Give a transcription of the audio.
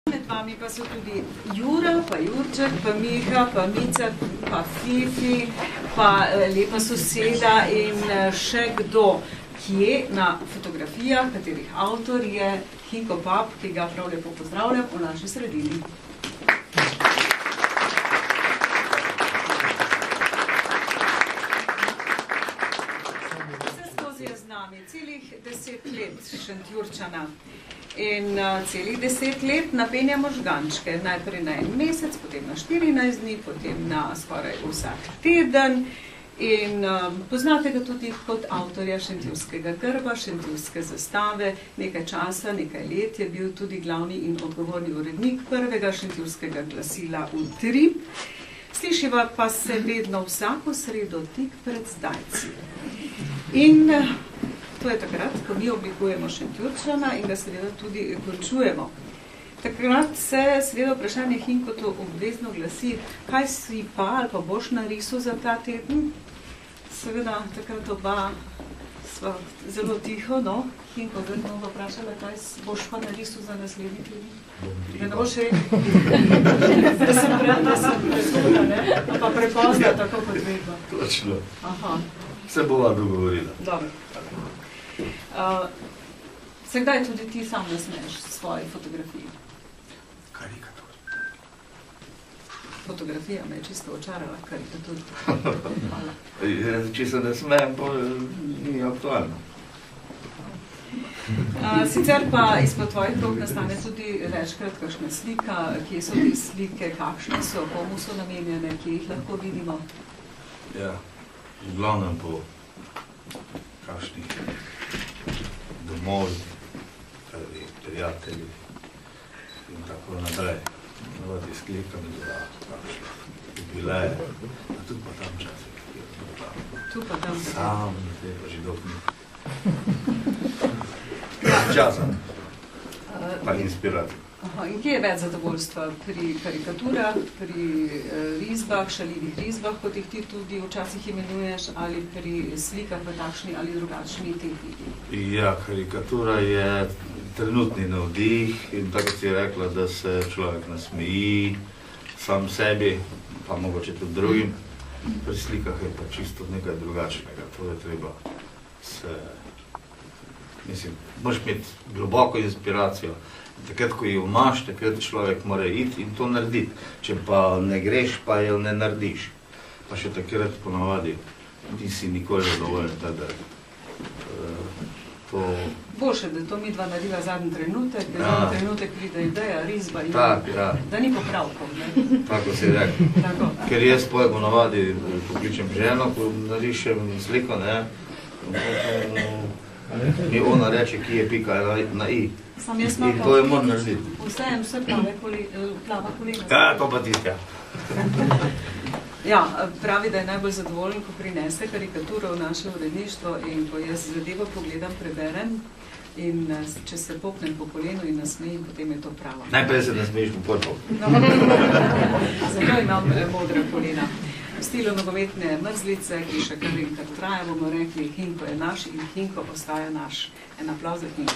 Med vami pa so tudi Jura, pa Jurček, pa Miha, pa Mica, pa Fifi, pa lepa soseda in še kdo, ki je na fotografijah, katerih avtor je Hinko Pap, ki ga prav lepo pozdravljam v naši sredini. Vse skozi je z nami celih 10 let Šentjurčana. In celih 10 let napenjamo žgančke, najprej na 1 mesec, potem na 14 dni, potem na skoraj vsak teden. In poznate ga tudi kot avtorja šentjurskega grba, šentjurske zastave. Nekaj časa, nekaj let je bil tudi glavni in odgovorni urednik prvega šentjurskega glasila Utrip. Slišiva pa se vedno vsako sredo tik pred zdajci. In to je takrat, ko mi oblikujemo Šentjurčana in ga seveda tudi končujemo. Takrat se seveda vprašanje Hinko to obvezno glasi, kaj si pa ali pa boš narisal za ta teden? Seveda takrat oba sva zelo tiho, no. Hinko, vedno bo vprašala, kaj boš pa narisal za naslednji teden? Da ne boš rekel, da sem presudna, ne? Pa prepozna, tako kot vedno. Točno. Aha. Se bova dogovorila. Dobro. Se kdaj tudi ti sam nasmeješ svoje fotografije? Karikatur. Fotografija me je čisto očarala, karikatur. Hvala. Če se ne smejem, pa ni aktualno. Sicer pa izpod tvojih rok nastane tudi večkrat kakšna slika, kje so te slike, kakšne so, komu so namenjene, kje jih lahko vidimo? Ja, v glavnem po kakšnih domovi, prijatelji in tako naprej. Navadi sklikam za kakšne jubileje, a tudi pa tam časih. Tu pa tam. Sam, zdaj pa že dolgo časa, pa inspiracija. Aha, in kje je več zadovoljstva? Pri karikaturah, pri risbah, šaljivih risbah, kot jih ti tudi včasih imenuješ, ali pri slikah v takšni ali drugačni tehniki? Ja, karikatura je trenutni navdih in tako si rekla, da se človek nasmeji sam sebi, pa mogoče tudi drugim. Pri slikah je pa čisto nekaj drugačnega. To je treba se, mislim, moraš imeti globoko inspiracijo. Takrat, ko jo imaš, takrat človek mora iti in to narediti. Če pa ne greš, pa jo ne narediš. Pa še takrat ponavadi ti si nikoli zadovoljen, da to... Boljše, da to midva narediva zadnji trenutek, da zadnji trenutek pride ideja, risba in da ni popravkov. Tako si rekel. Ker jaz ponavadi pokličem ženo, ko narišem sliko, mi ona reče, ki je pika na i. In to je moram narediti. Vsejem vse plava kolena. Ja, to pa tiska. Ja, pravi, da je najbolj zadovoljen, ko prinese karikaturo v naše uredništvo in ko jaz zadevo pogledam, preberem in če se popnem po kolenu in nasmejim, potem je to prava. Najprej se nasmejiš po prvo. Zato imam modra kolena. V stilu nogometne mrzlice, ki še kar in kar traja, bomo rekli, Hinko je naš in Hinko ostaja naš. En aplavz za Hinko.